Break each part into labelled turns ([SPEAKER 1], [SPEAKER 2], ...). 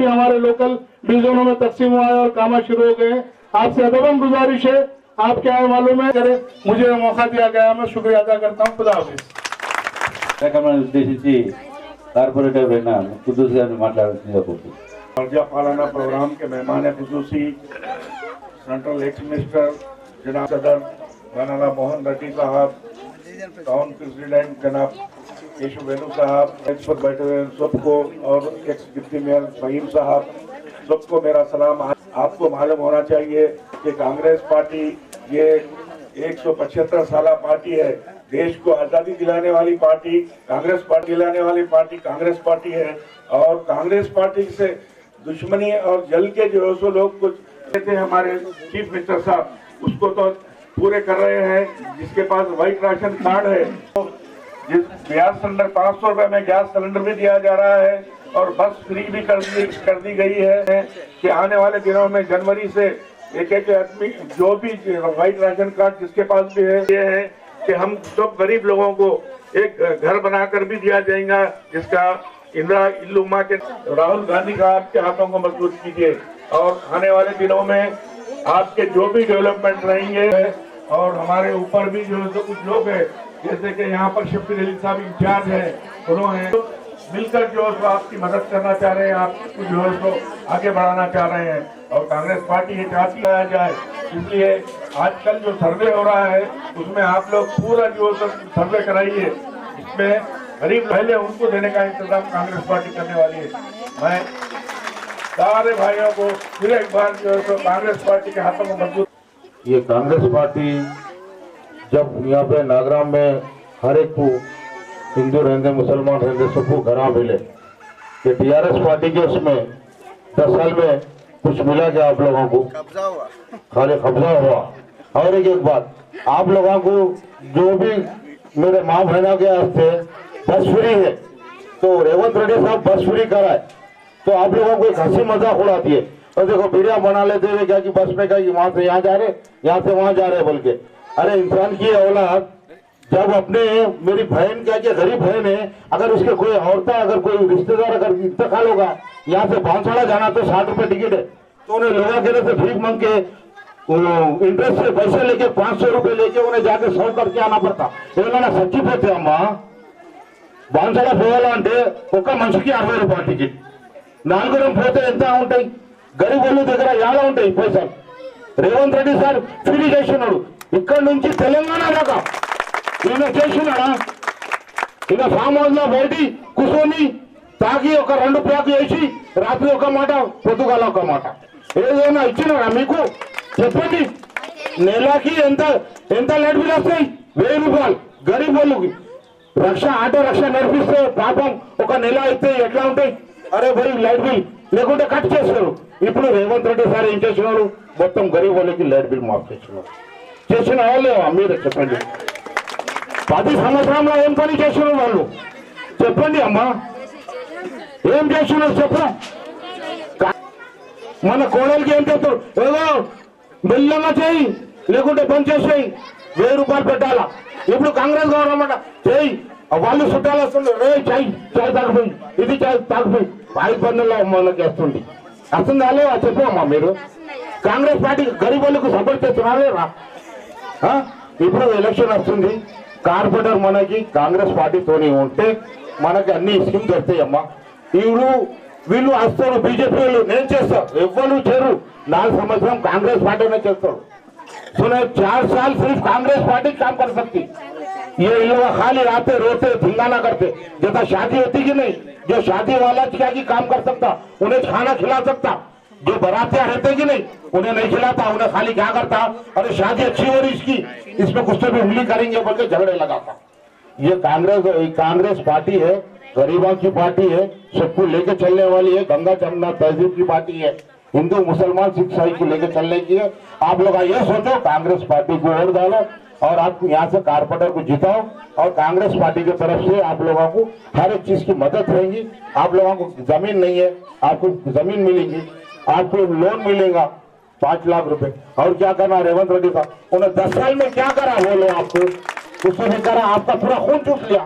[SPEAKER 1] भी हमारे लोकल डिवीजनों में तकसीम हुआ है और काम शुरू हो गए। आपसे अदबन गुजारिश है, आप क्या है मालूम है, करे मुझे मौका दिया गया, मैं शुक्रिया अदा करता हूँ। खुदा हाफिज।
[SPEAKER 2] కార్యక్రమాన్ని ఉద్దేశించి కార్పొరేటర్ అయిన కుద్దూస్ గారిని మాట్లాడాల్సిందిగా కోరుతున్నాను।
[SPEAKER 3] दर्जा पालाना प्रोग्राम के मेहमान खुसूसी सेंट्रल एक्स मिनिस्टर जनाब सदर बनाला मोहन रेड्डी साहब, टाउन प्रेसिडेंट जनाब केशव वेणु साहब, एक्स पर बैठे हुए सबको और एक्स डिप्टी मेयर फहीम साहब, सबको मेरा सलाम। आपको मालूम होना चाहिए कि कांग्रेस पार्टी ये 175 साल पार्टी है। देश को आजादी दिलाने वाली पार्टी कांग्रेस पार्टी, दिलाने वाली पार्टी कांग्रेस पार्टी है। और कांग्रेस पार्टी से दुश्मनी और जल के जो है सो लोग कुछ थे, हमारे चीफ मिनिस्टर साहब उसको तो पूरे कर रहे हैं। जिसके पास व्हाइट राशन कार्ड है, जिस गैस सिलेंडर 500 रुपए में गैस सिलेंडर भी दिया जा रहा है और बस फ्री भी कर दी गई है कि आने वाले दिनों में जनवरी से एक आदमी जो भी व्हाइट राशन कार्ड जिसके पास भी है, ये है कि हम सब गरीब लोगों को एक घर बनाकर भी दिया जाएगा, जिसका इंदिरा इल्लुमा के राहुल गांधी का आपके हाथों को मजबूत कीजिए। और आने वाले दिनों में आपके जो भी डेवलपमेंट रहेंगे और हमारे ऊपर भी जो कुछ लोग हैं, जैसे कि यहाँ पर शफीर अली साहब इंचार्ज है, उन्होंने मिलकर जो है आपकी मदद करना चाह रहे हैं, आपको जो है आगे बढ़ाना चाह रहे हैं। और कांग्रेस पार्टी ये चाहती है जाए, इसलिए आजकल जो सर्वे हो रहा है उसमें आप लोग पूरा जो सर्वे कराइए। इसमें गरीब पहले उनको देने का इंतजाम कांग्रेस पार्टी करने वाली है। मैं सारे भाइयों को फिर एक बार जो है कांग्रेस पार्टी के हाथों में मजबूत।
[SPEAKER 2] ये कांग्रेस पार्टी जब यहाँ पे नागराम में हर एक को हिंदू रहते मुसलमान रहते सबको घरा मिले कि टीआरएस पार्टी के उसमें 10 साल में कुछ मिला क्या आप लोगों को? कब्जा हुआ, खाली कब्जा हुआ। और एक बात, आप लोगों को जो भी मेरे माँ बहनों के वास्ते बस फ्री है, तो रेवंत रेड्डी साहब बस फ्री कराए तो आप लोगों को एक हंसी मजाक उड़ाती है। और देखो वीडियो बना लेते हुए क्या कि बस में क्या कि वहां से यहाँ जा रहे, यहाँ से वहां जा रहे बोल के। अरे इंसान की औलाद जब अपने मेरी बहन क्या कि गरीब बहन है, अगर उसके कोई औरता अगर कोई रिश्तेदार अगर इंतकाल होगा, यहाँ से बांसवाड़ा जाना तो 60 रुपए टिकट है, तो उन्हें लोगा के से भीख मांग के इंटरेस्ट से पैसे लेके 500 रुपए लेके उन्हें जाके 100 करके आना पड़ता। ఏమైనా చచ్చిపోతే అమ్మా బాన్సడ పోవాలంటే ఒక మనిషికి 60 రూపాయల టికెట్, నాలుగురం పోతే ఎంత ఉంటాయి? గరీబ్ వాళ్ళ దగ్గర ఎలా ఉంటాయి పైసలు? రేవంత్ రెడ్డి సార్ ఫ్రీ చేస్తున్నాడు, ఇక్కడ నుంచి తెలంగాణ దాకా ఈయన చేస్తున్నాడా? ఈయన ఫామ్ హౌస్ లో బయటి కూర్చొని తాగి ఒక 2 ప్యాక్ వేసి రాత్రి ఒక మాట పొద్దుగాల ఒక మాట ఏదైనా ఇచ్చినారా మీకు? చెప్పండి. నెలకి ఎంత ఎంత లైట్ బిల్ వస్తాయి? 1000 రూపాయలు గరీబ్ వాళ్ళకి. రక్ష ఆటో రక్ష నేర్పిస్తే పాపం ఒక నెల అయితే ఎట్లా ఉంటాయి? అరే భయ్ లైట్ బిల్ లేకుంటే కట్ చేస్తారు. ఇప్పుడు రేవంత్ రెడ్డి సార్ ఏం చేస్తున్నాడు? మొత్తం గరీబ్ వాళ్ళకి లైట్ బిల్ మాఫ్ చేస్తున్నాడు. చేసిన వాళ్ళే మీరు చెప్పండి. 10 సంవత్సరంలో ఏం పని చేస్తున్నారు వాళ్ళు? చెప్పండి అమ్మా, ఏం చేస్తున్నారు చెప్పు. మన కోడలికి ఏం చెప్తారు? ఏదో మెల్లగా చేయి లేకుంటే పని చేసేయి, 1000 రూపాయలు పెట్టాలా. ఇప్పుడు కాంగ్రెస్ గవర్నమెంట్ చేయి, వాళ్ళు చుట్టాలు వస్తుండ్రు, రే చాయ్ చాయ్ తాగిపోయి, ఇది చాయ్ తాగిపోయి 5 పన్నుల్లో మనకి వస్తుంది. వస్తుందా లేవా చెప్పు అమ్మా మీరు? కాంగ్రెస్ పార్టీ గరీబ్ వాళ్ళకు సపోర్ట్ చేస్తున్నారా? ఇప్పుడు ఎలక్షన్ వస్తుంది, కార్పొరేటర్ మనకి కాంగ్రెస్ పార్టీతోనే ఉంటే మనకి అన్ని స్కీమ్ దొరుకుతాయమ్మా. వీళ్ళు వస్తారు బీజేపీ వాళ్ళు, నేను చేస్తాను, ఎవ్వరు చేరు. 4 సంవత్సరం कांग्रेस पार्टी ने चलता सुने 4 साल सिर्फ कांग्रेस पार्टी काम कर सकती। ये लोग खाली आते रोते धिंगाना करते, जैसा शादी होती कि नहीं, जो शादी वाला क्या की काम कर सकता, उन्हें खाना खिला सकता, जो बरातियां रहते कि नहीं उन्हें नहीं खिलाता, उन्हें खाली क्या करता, अरे शादी अच्छी हो रही इसकी, इसमें कुछ तो भी उंगली करेंगे बोल के झगड़े लगाता। ये कांग्रेस पार्टी है, गरीबों की पार्टी है, सबको लेके चलने वाली है, गंगा जमुना तहजीब की पार्टी है, हिंदू मुसलमान सिख ईसाई को लेकर चलने की है। आप लोग ये सोचो कांग्रेस पार्टी को वोट डालो और आप यहाँ से कारपोरेटर को जिताओ और कांग्रेस पार्टी की तरफ से आप लोगों को हर एक चीज की मदद रहेगी। आप लोगों को जमीन नहीं है, आपको जमीन मिलेगी, आपको लोन मिलेगा 5 लाख रुपए। और क्या करना रेवंत रेड्डी साहब, उन्हें 10 साल में क्या करा बोलो आपको? कुछ नहीं करा, आपका पूरा खून चूस लिया,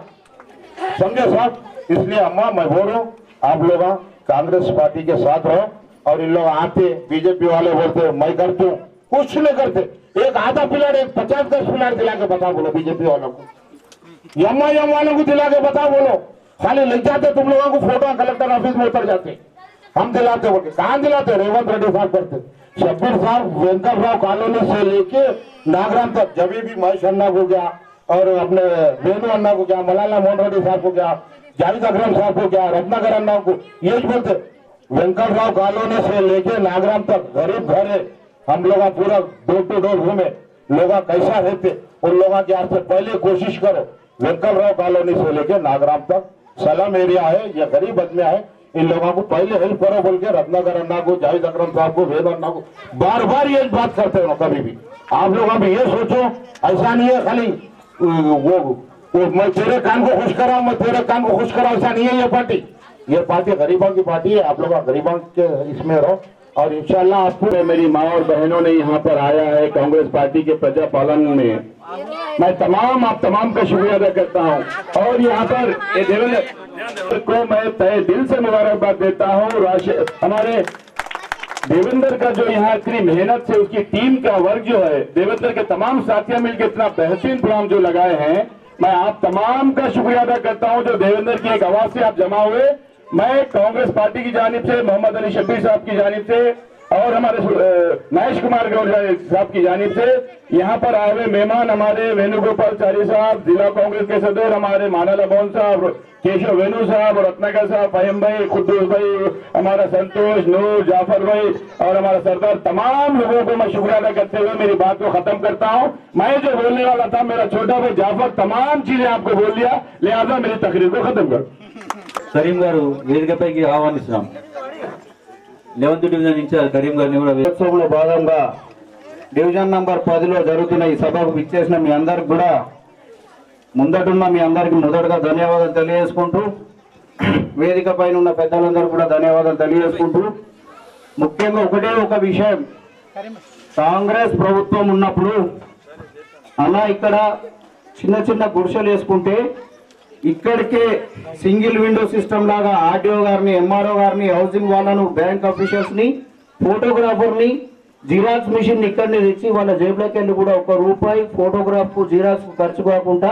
[SPEAKER 2] समझे साहब। इसलिए अम्मा मैं बोल रहा हूँ आप लोग कांग्रेस पार्टी के साथ रहो। और इन लोग आते बीजेपी वाले बोलते मैं करती हूँ, कुछ नहीं करते। एक आधा प्लाट, एक 50-10 प्लाट दिला के बता बोलो बीजेपी वालों को, एमआईएम वालों को दिला के बता बोलो। खाली लग जाते तुम लोगों को, फोटो कलेक्टर ऑफिस में उतर जाते, हम दिलाते बोलते। कहाँ दिलाते? रेवंत रेड्डी साहब करते। शब्बीर साहब वेंकटराव कॉलोनी से लेके नागराम तक, जब भी महेश अन्ना को गया और अपने वेणु अन्ना को गया, मलाला मोहन रेड्डी साहब को गया, जावेद अकरम साहब को गया, रत्नाकर अन्ना को, ये बोलते वेंकटराव कॉलोनी से लेके नागराम तक गरीब घर है। हम लोग पूरा डोर टू डोर घूमे, लोग कैसा रहते उन लोगों के यहाँ से पहले कोशिश करो। वेंकटराव कॉलोनी से लेके नागराम तक सलम एरिया है, ये गरीब आदमी है, इन लोगों को पहले हेल्प करो बोल के रत्नाकर अन्ना को, जावेद अकरम साहब को, वेद अन्ना को बार बार ये बात करते हो। कभी भी आप लोग अभी ये सोचो, ऐसा नहीं है खाली वो मैं तेरे कान को खुश कराऊं, मैं तेरे कान को खुश कराऊं, ऐसा नहीं है। ये पार्टी गरीबों की पार्टी है। आप लोग गरीबों के इसमें रहो और इंशाल्लाह आपको। मेरी माँ और बहनों ने यहाँ पर आया है कांग्रेस पार्टी के प्रजा पालन में, मैं आप तमाम का शुक्रिया अदा करता हूँ। और यहाँ पर देवेंद्र को मैं तहे दिल से मुबारकबाद देता हूँ। हमारे देवेंद्र का जो यहाँ इतनी मेहनत से उसकी टीम का वर्क जो है, देवेंद्र के तमाम साथियों मिलकर इतना बेहतरीन प्रोग्राम जो लगाए हैं, मैं आप तमाम का शुक्रिया अदा करता हूँ। जो देवेंद्र की एक आवाज से आप जमा हुए, मैं कांग्रेस पार्टी की जानिब से, मोहम्मद अली शब्बीर साहब की जानिब से और हमारे महेश कुमार गौड़ साहब की जानिब से यहाँ पर आए हुए मेहमान हमारे वेणुगोपालचारी साहब, जिला कांग्रेस के सदस्य हमारे मानाला मोहन साहब, केशव वेणु साहब और रत्नाकर साहब, फहीम भाई, खुद्दूस भाई, हमारा संतोष, नूर, जाफर भाई और हमारा सरदार, तमाम लोगों को मैं शुक्रिया अदा करते हुए मेरी बात को खत्म करता हूँ। मैं जो बोलने वाला था, मेरा छोटा भाई जाफर तमाम चीजें आपको बोल दिया, लिहाजा मेरी तकरीर को खत्म कर।
[SPEAKER 4] కరీం గారు వేదికపైకి ఆహ్వానిస్తున్నాం। 11th డివిజన్ ఇన్ఛార్జ్ కరీం గారిని కూడా
[SPEAKER 5] ఉత్సవంలో భాగంగా డివిజన్ నంబర్ 10లో జరుగుతున్న ఈ సభకు విచ్చేసిన మీ అందరికి కూడా మీ అందరికి మొదటగా ధన్యవాదాలు తెలియజేసుకుంటూ, వేదిక పైన ఉన్న పెద్దలందరూ కూడా ధన్యవాదాలు తెలియజేసుకుంటూ, ముఖ్యంగా ఒక విషయం, కాంగ్రెస్ ప్రభుత్వం ఉన్నప్పుడు అలా ఇక్కడ చిన్న గుడిసెలు వేసుకుంటే ఇక్కడికే సింగిల్ విండో సిస్టమ్ లాగా ఆర్డీఓ గారిని, ఎంఆర్ఓ గారిని, హౌసింగ్ వాళ్ళను, బ్యాంక్ ఆఫీసర్స్ ని, ఫోటోగ్రాఫర్ ని, జిరాక్స్ మిషన్ ఇక్కడనే తెచ్చి వాళ్ళ జేబులోకి వెళ్ళి కూడా ₹1 ఫోటోగ్రాఫ్ జిరాక్స్ ఖర్చు కాకుండా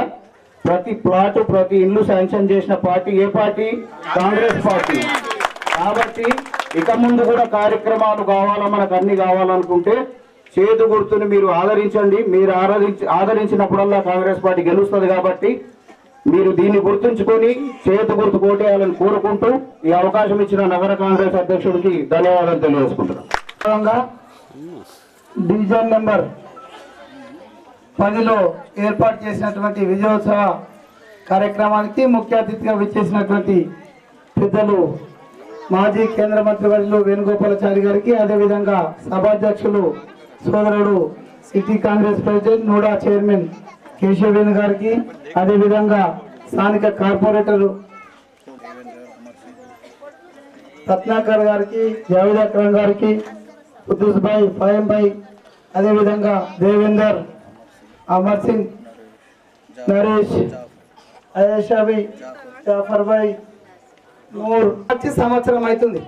[SPEAKER 5] ప్రతి ప్లాట్, ప్రతి ఇల్లు శాంక్షన్ చేసిన పార్టీ ఏ పార్టీ? కాంగ్రెస్ పార్టీ. కాబట్టి ఇక ముందు కూడా కార్యక్రమాలు కావాలా, మనకు అన్ని కావాలనుకుంటే చేతు గుర్తుని మీరు ఆదరించండి. మీరు ఆదరించినప్పుడల్లా కాంగ్రెస్ పార్టీ గెలుస్తుంది. కాబట్టి మీరు దీన్ని గుర్తుంచుకొని చేతు గుర్తు కోటేయాలని కోరుకుంటూ ఈ అవకాశం ఇచ్చిన నగర కాంగ్రెస్ అధ్యక్షుడికి ధన్యవాదాలు తెలియజేసుకుంటున్నాను.
[SPEAKER 6] డివిజన్ నెంబర్ 10లో ఏర్పాటు చేసినటువంటి విజయోత్సవ కార్యక్రమానికి ముఖ్య అతిథిగా విచ్చేసినటువంటి పెద్దలు మాజీ కేంద్ర మంత్రి వర్యులు వేణుగోపాలాచారి గారికి, అదేవిధంగా సభాధ్యక్షులు సోదరుడు city Congress president NUDA chairman Keshav Venu గారికి, అదేవిధంగా స్థానిక కార్పొరేటర్ రత్నాకర్ గారికి, జావేద్ అక్రమ్ గారికి, ఖుద్దూస్ భాయ్, ఫహీం భాయ్, అదేవిధంగా దేవేందర్, అమర్ సింగ్, నరేష్, అయేషా భాయ్, జాఫర్ భాయ్, నూర్. వచ్చి సంవత్సరం అవుతుంది.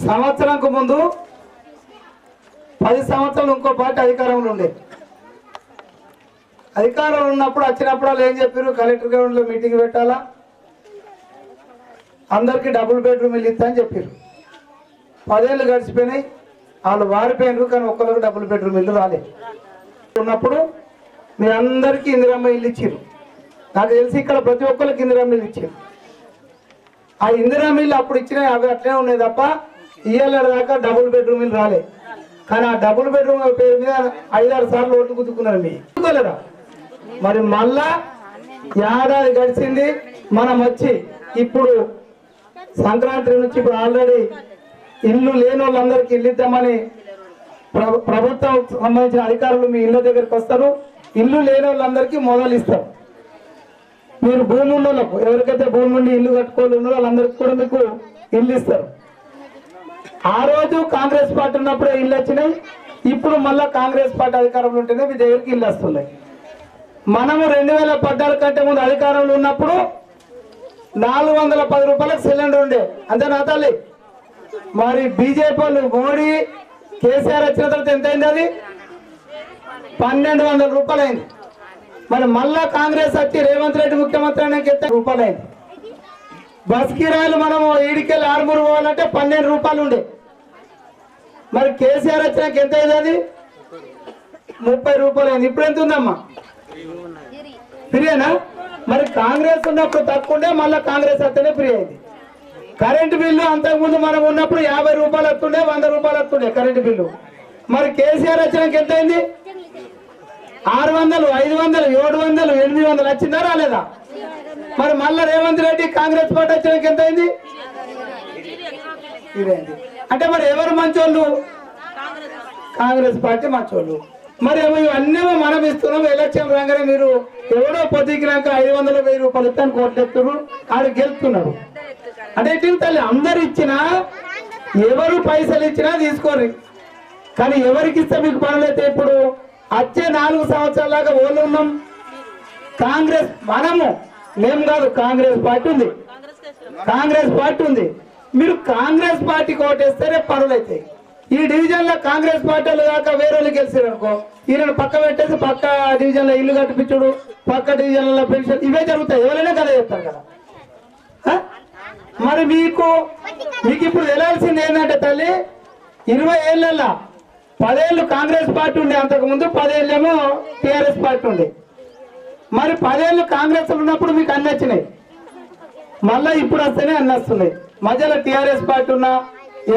[SPEAKER 6] సంవత్సరంకు ముందు 10 సంవత్సరాలు ఇంకో పార్టీ అధికారంలో ఉండే. అధికారంలో ఉన్నప్పుడు వచ్చినప్పుడు వాళ్ళు ఏం చెప్పారు? కలెక్టర్ గ్రౌండ్లో మీటింగ్ పెట్టాలా, అందరికీ డబుల్ బెడ్రూమ్ ఇల్లు ఇస్తా అని చెప్పారు. 10 ఏళ్ళు గడిచిపోయినాయి, వాళ్ళు వారిపోయినారు, కానీ ఒక్కరికి డబుల్ బెడ్రూమ్ ఇల్లు రాలేదు. ఉన్నప్పుడు మీ అందరికీ ఇందిరమ్మ ఇల్లు ఇచ్చారు. నాకు తెలిసి ఇక్కడ ప్రతి ఒక్కరికి ఇందిరమ్మ ఇల్లు ఇచ్చారు. ఆ ఇందిరమ్మ ఇల్లు అప్పుడు ఇచ్చినాయి, అవి అట్లే ఉన్నాయి తప్ప ఇయ్యాల దాకా డబుల్ బెడ్రూమ్ ఇల్లు రాలే. కానీ ఆ డబుల్ బెడ్రూమ్ పేరు మీద 5-6 సార్లు ఓట్లు గుద్దుకున్నారు. మీరా మరి మళ్ళా ఏడాది గడిచింది, మనం వచ్చి ఇప్పుడు సంక్రాంతి నుంచి ఇప్పుడు ఆల్రెడీ ఇల్లు లేని వాళ్ళందరికీ ఇల్లు ఇద్దామని ప్రభుత్వం సంబంధించిన అధికారులు మీ ఇళ్ళ దగ్గరికి వస్తారు. ఇల్లు లేని వాళ్ళందరికీ మొదలు ఇస్తారు. మీరు భూమి ఉన్న వాళ్ళకు, ఎవరికైతే భూమి నుండి ఇల్లు కట్టుకోవాలి ఉన్నారో వాళ్ళందరికీ కూడా మీకు ఇల్లు ఇస్తారు. ఆ రోజు కాంగ్రెస్ పార్టీ ఉన్నప్పుడే ఇల్లు వచ్చినాయి. ఇప్పుడు మళ్ళా కాంగ్రెస్ పార్టీ అధికారంలో ఉంటేనే మీ దగ్గరికి ఇల్లు వస్తున్నాయి. మనము 2014 కంటే ముందు అధికారంలో ఉన్నప్పుడు 410 రూపాయలకు సిలిండర్ ఉండే, అంతేనా తల్లి? మరి బీజేపీ వాళ్ళు మోడీ కేసీఆర్ వచ్చిన తర్వాత ఎంత అయింది? అది 1200 రూపాయలు అయింది. మరి మళ్ళా కాంగ్రెస్ వచ్చి రేవంత్ రెడ్డి ముఖ్యమంత్రి అయినాక ఎంత రూపాయలు అయింది? బస్ కిరాయిలు మనం ఈడికెళ్ళి ఆరుమూరు పోవాలంటే 12 రూపాయలు ఉండే. మరి కేసీఆర్ వచ్చినాక ఎంత అయింది? అది 30 రూపాయలు అయింది. ఇప్పుడు ఎంత ఉందమ్మా? ఫ్రీయేనా? మరి కాంగ్రెస్ ఉన్నప్పుడు తక్కువ ఉండే, మళ్ళీ కాంగ్రెస్ వస్తేనే ఫ్రీ అయింది. కరెంటు బిల్లు అంతకుముందు మనం ఉన్నప్పుడు 50 రూపాయలు వస్తుండే, 100 రూపాయలు వస్తుండే కరెంటు బిల్లు. మరి కేసీఆర్ వచ్చినాక ఎంత అయింది? 600, 500, 700, 800 వచ్చిందా రాలేదా? మరి మళ్ళా రేవంత్ రెడ్డి కాంగ్రెస్ పార్టీ వచ్చినాక ఎంత అయింది? ఇదేంటి అంటే మరి ఎవరు మంచోళ్ళు? కాంగ్రెస్ పార్టీ మంచోళ్ళు. మరి ఇవన్నీ మనం ఇస్తున్నాం. ఎలక్షన్ రాగానే మీరు ఎవడో పొద్దుకినాక 500, 1000 రూపాయలు ఇస్తాను కోట్లు ఎత్తున్నారు, ఆడు గెలుస్తున్నారు. అంటే ఇటు తల్లి అందరు ఇచ్చినా, ఎవరు పైసలు ఇచ్చినా తీసుకోరు. కానీ ఎవరికి ఇస్తే మీకు పనులైతే ఇప్పుడు వచ్చే 4 సంవత్సరాల దాకా ఓళ్ళు ఉన్నాం. కాంగ్రెస్ మనము మేము కాదు, కాంగ్రెస్ పార్టీ ఉంది. కాంగ్రెస్ పార్టీ ఉంది. మీరు కాంగ్రెస్ పార్టీకి ఓటేస్తేనే పనులు అవుతాయి. ఈ డివిజన్ లో కాంగ్రెస్ పార్టీ దాకా వేరే వాళ్ళు గెలిచారు అనుకో, ఈయన పక్క పెట్టేసి పక్క డివిజన్ లో ఇల్లు కట్టిపించుడు, పక్క డివిజన్ లో పెన్షన్, ఇవే జరుగుతాయి. ఎవరైనా కదా చెప్తారు కదా. మరి మీకు ఇప్పుడు తెలియాల్సింది ఏంటంటే తల్లి, 20 ఏళ్ళల్లో 10 ఏళ్ళు కాంగ్రెస్ పార్టీ ఉండే, అంతకుముందు 10 ఏళ్ళేమో టీఆర్ఎస్ పార్టీ ఉండే. మరి 10 ఏళ్ళు కాంగ్రెస్ ఉన్నప్పుడు మీకు అన్ని వచ్చినాయి, మళ్ళా ఇప్పుడు వస్తేనే అన్ని వస్తున్నాయి. మధ్యలో టీఆర్ఎస్ పార్టీ ఉన్నా,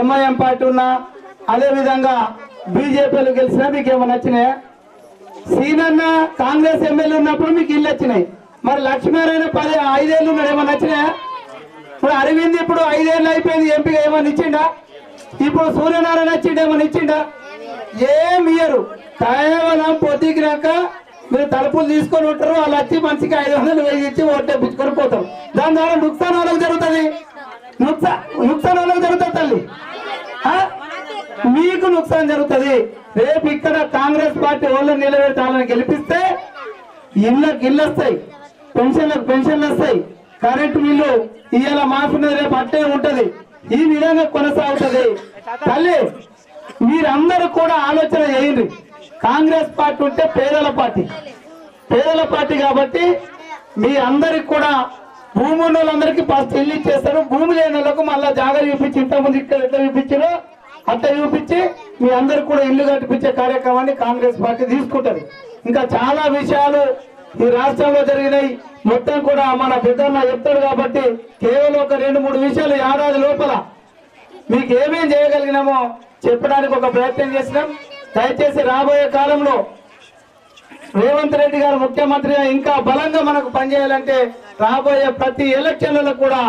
[SPEAKER 6] ఎంఐఎం పార్టీ ఉన్నా, అదే విధంగా బీజేపీలు గెలిచినా మీకు ఏమైనా వచ్చినాయా? సీనన్న కాంగ్రెస్ ఎమ్మెల్యే ఉన్నప్పుడు మీకు ఇల్లు వచ్చినాయి. మరి లక్ష్మీనారాయణ 5 ఏళ్ళు ఉన్నాడు, ఏమన్నా వచ్చినాయా? ఇప్పుడు అరవింద్ ఇప్పుడు 5 ఏళ్ళు అయిపోయింది, ఎంపీగా ఏమన్నా ఇచ్చిండా? ఇప్పుడు సూర్యనారాయణ వచ్చిండు, ఏమన్నా ఇచ్చిండా? ఏమి ఇయ్యరు. కేవలం పొద్దుకినాక మీరు తలుపులు తీసుకొని ఉంటారు, వాళ్ళు వచ్చి మంచిగా 500, 1000 ఇచ్చి ఓటేపించుకొని పోతారు. దాని ద్వారా నుక్సాన్ వాళ్ళకి జరుగుతుంది. నుక్సాన్ వాళ్ళకి జరుగుతుంది తల్లి, మీకు నుక్సాన్ జరుగుతుంది. రేపు ఇక్కడ కాంగ్రెస్ పార్టీ వాళ్ళని నిలబెట్టి వాళ్ళని గెలిపిస్తే ఇళ్ళకి ఇళ్ళు వస్తాయి, పెన్షన్లకు పెన్షన్లు వస్తాయి, కరెంటు బిల్లు ఇవాళ మాఫీ రేపు అట్టే ఉంటది. ఈ విధంగా కొనసాగుతుంది. తల్లి మీరందరూ కూడా ఆలోచన చేయండి. కాంగ్రెస్ పార్టీ ఉంటే పేదల పార్టీ, పేదల పార్టీ కాబట్టి మీ అందరికి కూడా భూమి ఉన్న వాళ్ళందరికీ ఫస్ట్ ఇల్లు ఇచ్చేస్తారు. భూమి లేని వాళ్ళకు మళ్ళీ జాగా చూపించి, ఇంతకుముందు ఇక్కడ ఎట్లా చూపించారో అట్లా చూపించి మీ అందరికి కూడా ఇల్లు కట్టిపించే కార్యక్రమాన్ని కాంగ్రెస్ పార్టీ తీసుకుంటది. ఇంకా చాలా విషయాలు ఈ రాష్ట్రంలో జరిగినాయి. మొత్తం కూడా మన పెద్దన్న చెప్తాడు కాబట్టి కేవలం ఒక 2-3 విషయాలు ఏడాది లోపల మీకు ఏమేం చేయగలిగినామో చెప్పడానికి ఒక ప్రయత్నం చేసినాం. దయచేసి రాబోయే కాలంలో రేవంత్ రెడ్డి గారు ముఖ్యమంత్రిగా ఇంకా బలంగా మనకు పనిచేయాలంటే రాబోయే ప్రతి ఎలక్షన్లలో కూడా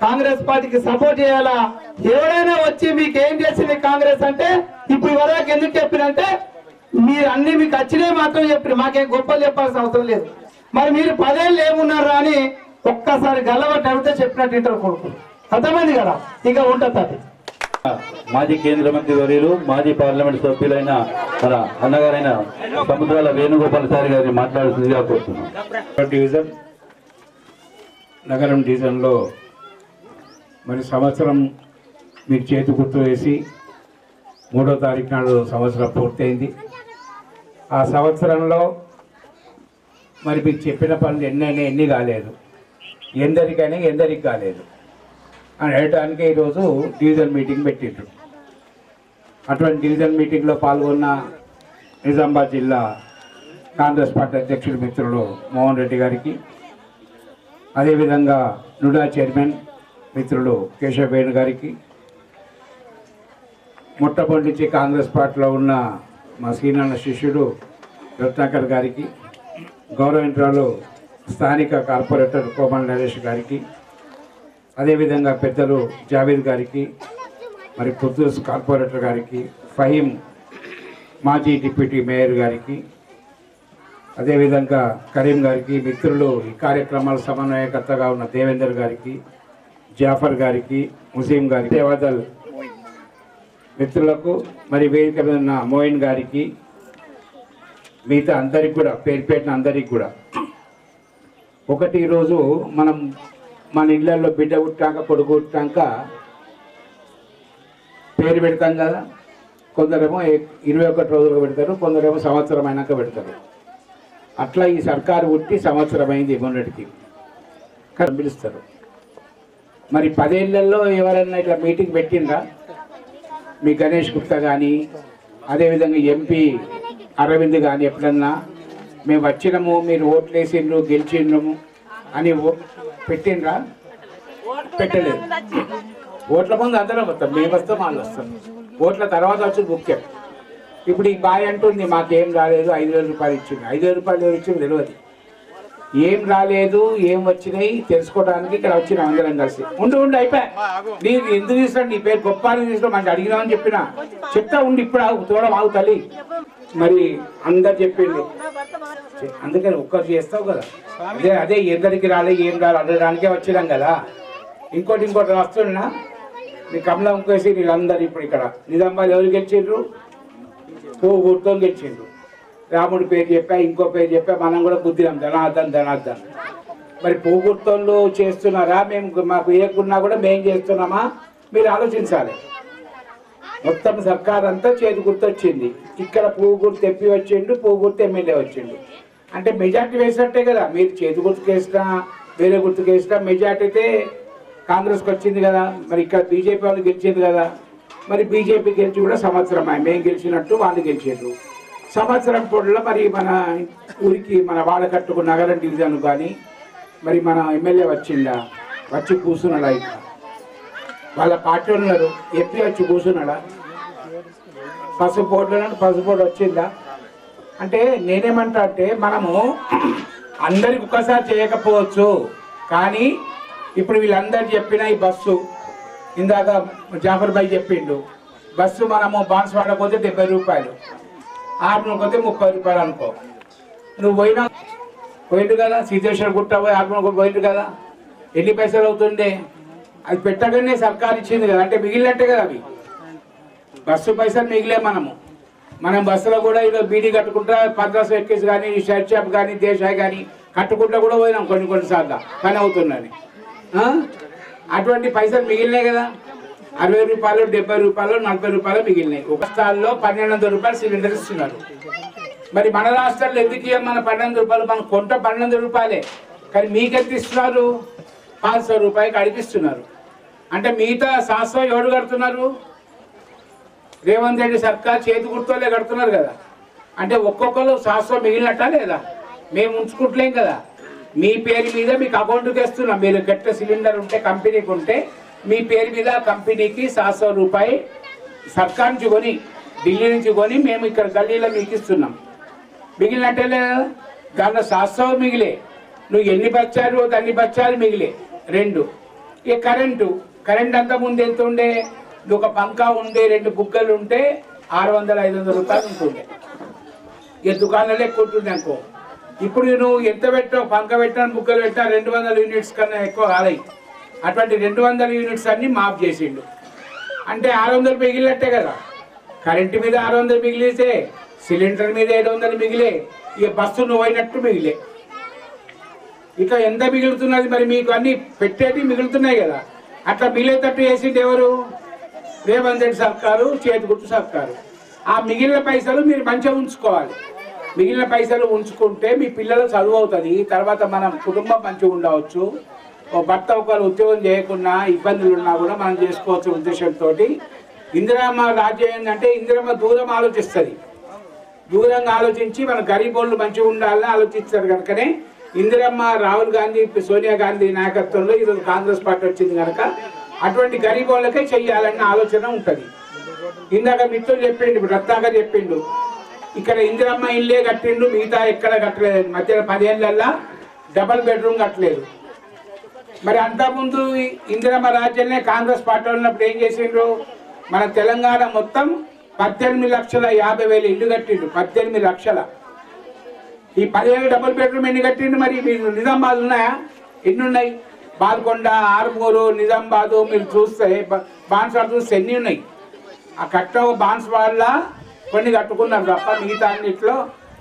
[SPEAKER 6] కాంగ్రెస్ పార్టీకి సపోర్ట్ చేయాలా. ఎవరైనా వచ్చి మీకు ఏం చేసింది కాంగ్రెస్ అంటే ఇప్పుడు వరకు ఎందుకు చెప్పినంటే మీరు అన్ని మీకు వచ్చినాయి మాత్రం చెప్పిన, మాకేం గొప్పలు చెప్పాల్సిన అవసరం లేదు. మరి మీరు 10 ఏళ్ళు ఏమున్నారు అని ఒక్కసారి గల్లబట్టి అడిగితే చెప్పినట్టు ఇంటర్ కొడుకు అర్థమైంది కదా. ఇక ఉంటుంది అది.
[SPEAKER 4] మాజీ కేంద్ర మంత్రి వర్యులు, మాజీ పార్లమెంట్ సభ్యులైన మన అన్నగారైన సముద్రాల వేణుగోపాలచారి గారిని మాట్లాడుతుందిగా కోరుతున్నాం.
[SPEAKER 7] డివిజన్ నగరం డివిజన్లో మరి సంవత్సరం మీరు చేతి గుర్తు వేసి 3వ తారీఖు నాడు సంవత్సరం పూర్తయింది. ఆ సంవత్సరంలో మరి మీకు చెప్పిన పనులు ఎన్ని కాలేదు, ఎందరికి కాలేదు అని అనడానికి ఈరోజు డివిజన్ మీటింగ్ పెట్టిండ్రు. అటువంటి డివిజన్ మీటింగ్లో పాల్గొన్న నిజామాబాద్ జిల్లా కాంగ్రెస్ పార్టీ అధ్యక్షుడు మిత్రులు మోహన్ రెడ్డి గారికి, అదేవిధంగా నుడా చైర్మన్ మిత్రులు కేశవ్ వేణు గారికి, మొట్టమొదటి నుంచి కాంగ్రెస్ పార్టీలో ఉన్న మా సీనియర్ శిష్యుడు రత్నాకర్ గారికి, గౌరవించాలు స్థానిక కార్పొరేటర్ కోమల్ నరేష్ గారికి, అదేవిధంగా పెద్దలు జావేద్ గారికి, మరి కుద్దూస్ కార్పొరేటర్ గారికి, ఫహీం మాజీ డిప్యూటీ మేయర్ గారికి, అదేవిధంగా కరీం గారికి, మిత్రులు ఈ కార్యక్రమాల సమన్వయకర్తగా ఉన్న దేవేందర్ గారికి, జాఫర్ గారికి, ముసీం గారికి, సేవాదల్ మిత్రులకు, మరి వేదిక మీద ఉన్న మోయిన్ గారికి, మిగతా అందరికి కూడా పేరు పెట్టిన అందరికి కూడా ఒకటి, ఈరోజు మనం మన ఇళ్లలో బిడ్డ పుట్టాక కొడుకు పుట్టాక పేరు పెడతాం కదా. కొందరేమో 21 రోజులకు పెడతారు, కొందరేమో సంవత్సరం అయినాక పెడతారు. అట్లా ఈ సర్కారు పుట్టి సంవత్సరం అయింది మొన్నటికి పిలుస్తారు. మరి 10 ఏళ్లలో ఎవరైనా ఇట్లా మీటింగ్ పెట్టిండ్రా? మీ గణేష్ గుప్తా కానీ, అదేవిధంగా ఎంపీ అరవింద్ కానీ ఎప్పుడన్నా మేము వచ్చినాము, మీరు ఓట్లు వేసిండ్రు, గెలిచిండ్రము అని పెట్టిండ్రా? పెట్టలేదు. ఓట్ల ముందు అందరం వస్తాం, మేము వస్తాం, వాళ్ళు వస్తాం. ఓట్ల తర్వాత వచ్చి ముఖ్యం. ఇప్పుడు ఈ బాయ్ అంటుంది మాకేం రాలేదు, 5,000 రూపాయలు ఇచ్చింది. 5,000 రూపాయలు ఎవరు ఇచ్చింది తెలియదు. ఏం రాలేదు, ఏం వచ్చినాయి తెలుసుకోవడానికి ఇక్కడ వచ్చినాం అందరం కలిసి. ఉండి అయిపోయా. నీకు ఎందుకు తీసుకోండి, నీ పేరు గొప్ప అని తీసుకో, మనకి అడిగినామని చెప్పినా చెప్తా ఉండి. ఇప్పుడు చూడడం ఆగు తల్లి. మరి అందరు చెప్పిండు, అందుకని ఒక్కరు చేస్తావు కదా. అదే ఎందరికి రాలే, ఏం రాలే అనడానికే వచ్చినాం కదా. ఇంకోటి రాస్తున్నా, మీ కమలం ఇంకేసి వీళ్ళందరూ ఇప్పుడు ఇక్కడ నిజామాబాద్ ఎవరు గెలిచిండ్రు? పూగుర్తో గెలిచిండ్రు. రాముడి పేరు చెప్పా, ఇంకో పేరు చెప్పా, మనం కూడా బుద్ధినాం ధనార్దన్. మరి పూగుర్తోళ్ళు చేస్తున్నారా, మేము మాకు వేయకున్నా కూడా మేము చేస్తున్నామా? మీరు ఆలోచించాలి. మొత్తం సర్కార్ అంతా చేతి గుర్తొచ్చింది. ఇక్కడ పూగుర్తు తెప్పి వచ్చిండు, పూగుర్తు ఎమ్మెల్యే వచ్చిండు. అంటే మెజార్టీ వేసినట్టే కదా. మీరు చేతి గుర్తుకు వేసినా, వేరే గుర్తుకు వేసినా మెజార్టీ అయితే కాంగ్రెస్కి వచ్చింది కదా. మరి ఇక్కడ బీజేపీ వాళ్ళు గెలిచింది కదా. మరి బీజేపీ గెలిచి కూడా సంవత్సరం మేము గెలిచినట్టు వాళ్ళు గెలిచారు. సంవత్సరం పొడలో మరి మన ఊరికి మన వాడ కట్టుకు నగరం డివిజన్ కానీ మరి మన ఎమ్మెల్యే వచ్చిందా? వచ్చి కూర్చున్నాడా? ఇక్కడ వాళ్ళ పార్టీ ఉన్నారు, ఎంపీ వచ్చి కూర్చున్నాడా? పసుపోటు వచ్చిందా? అంటే నేనేమంటా అంటే మనము అందరికి ఒక్కసారి చేయకపోవచ్చు, కానీ ఇప్పుడు వీళ్ళందరూ చెప్పిన ఈ బస్సు ఇందాక జాఫర్ భాయ్ చెప్పిండు, బస్సు మనము బాన్స్వాడ పోతే 70 రూపాయలు, ఆర్మూర్ పోతే 30 రూపాయలు అనుకో. నువ్వు పోయిండు కదా, సీతేశ్వర గుట్ట పోయి ఆర్మూర్ పోయిండు కదా, ఎన్ని పైసలు అవుతుండే? అది పెట్టగానే సర్కారు ఇచ్చింది కదా, అంటే మిగిలినట్టే కదా. అవి బస్సు పైసలు మిగిలే. మనం బస్సులో కూడా ఇక బీడీ కట్టుకుంటా, పద్రాసు ఎక్కేసి కానీ, షర్ట్ షాప్ కానీ, దేశాయ్ కానీ కట్టుకుంటా కూడా పోయినాం కొన్నిసార్లు పని అవుతుందని. అటువంటి పైసలు మిగిలినాయి కదా. 60 రూపాయలు, 70 రూపాయలు, 40 రూపాయలు మిగిలినాయి. ఒక స్థాయిలో 1,200 రూపాయలు సిలిండర్ ఇస్తున్నారు. మరి మన రాష్ట్రాల్లో ఎందుకు ఇవ్వం? మన 1,200 రూపాయలు, మన కొంట 1,200 రూపాయలే, కానీ మీకెంత ఇస్తున్నారు? 500 రూపాయలకి అడిగిస్తున్నారు. అంటే మిగతా 700 ఎవరు కడుతున్నారు? రేవంత్ రెడ్డి సర్కార్ చేతి గుర్తులే కడుతున్నారు కదా. అంటే ఒక్కొక్కరు 700 మిగిలినట్టా లేదా? మేము ఉంచుకుంటలేం కదా. మీ పేరు మీద మీకు అకౌంట్కి వేస్తున్నాం. మీరు గట్ట సిలిండర్ ఉంటే కంపెనీకి ఉంటే మీ పేరు మీద కంపెనీకి 700 రూపాయలు సర్కార్ నుంచి కొని, ఢిల్లీ నుంచి కొని మేము ఇక్కడ గల్లీలో మీకు ఇస్తున్నాం. మిగిలినట్టే లేదా? దాంట్లో 700 మిగిలే. నువ్వు ఎన్ని బచ్చారు, అన్ని బచ్చాలు మిగిలే. 2 ఇక కరెంట్ అంతా ముందు ఎంత ఉండే? ఒక పంకా ఉండే, 2 బుగ్గలు ఉంటే 600-500 రూపాయలు ఉంటుండే. ఇక దుకాణాలు ఎక్కువ ఉంటుండే అనుకో. ఇప్పుడు నువ్వు ఎంత పెట్టావు? పంక పెట్టాను, బుగ్గలు పెట్టా, 200 యూనిట్స్ కన్నా ఎక్కువ కాదాయి. అటువంటి 200 యూనిట్స్ అన్ని మాఫ్ చేసిండు. అంటే 600 మిగిలినట్టే కదా. కరెంటు మీద 600 మిగిలితే, సిలిండర్ మీద 700 మిగిలే, ఇక బస్సు నువ్వు అయినట్టు మిగిలే. ఇక ఎంత మిగులుతున్నది? మరి మీకు అన్ని పెట్టేటి మిగులుతున్నాయి కదా. అట్లా మిగిలేటట్టు వేసింది ఎవరు? రేవంత్ రెడ్డి సర్కారు, చేతి గుర్తు సర్కారు. ఆ మిగిలిన పైసలు మీరు మంచిగా ఉంచుకోవాలి. మిగిలిన పైసలు ఉంచుకుంటే మీ పిల్లలు చదువు అవుతుంది. తర్వాత మన కుటుంబం మంచిగా ఉండవచ్చు. భర్త ఒకరు ఉద్యోగం చేయకుండా ఇబ్బందులు ఉన్నా కూడా మనం చేసుకోవచ్చు ఉద్దేశంతో. ఇందిరమ్మ రాజ్యం ఏంటంటే ఇందిరమ్మ దూరం ఆలోచిస్తుంది. దూరంగా ఆలోచించి మన గరీబోళ్ళు మంచిగా ఉండాలని ఆలోచిస్తారు. కనుకనే ఇందిరమ్మ, రాహుల్ గాంధీ, సోనియా గాంధీ నాయకత్వంలో ఈరోజు కాంగ్రెస్ పార్టీ వచ్చింది కనుక అటువంటి గరీబోళ్ళకే చెయ్యాలన్న ఆలోచన ఉంటుంది. ఇందాక మిత్రులు చెప్పిండు, ఇప్పుడు రత్నాకర్ చెప్పిండు, ఇక్కడ ఇందిరమ్మ ఇల్లే కట్టిండు, మిగతా ఎక్కడ కట్టలేదు. మధ్య 10 ఏళ్ళల్లో డబల్ బెడ్రూమ్ కట్టలేదు. మరి అంతకుముందు ఇందిరమ్మ రాజ్యాన్ని కాంగ్రెస్ పార్టీ ఉన్నప్పుడు ఏం చేసిండ్రు? మన తెలంగాణ మొత్తం 18,50,000 ఇల్లు కట్టిండు. 18 లక్షల. ఈ 10 ఏళ్ళు డబుల్ బెడ్రూమ్ ఎన్ని కట్టిండు? మరి మీరు నిజామాబాద్ ఉన్నాయా? ఎన్ని ఉన్నాయి? బాల్కొండ, ఆర్మూరు, నిజామాబాదు మీరు చూస్తే, బాన్స్వాడ చూస్తే ఎన్ని ఉన్నాయి? ఆ కట్ట బాన్స్వాడల కొన్ని కట్టుకున్నారు తప్ప మిగతా అన్నింటిలో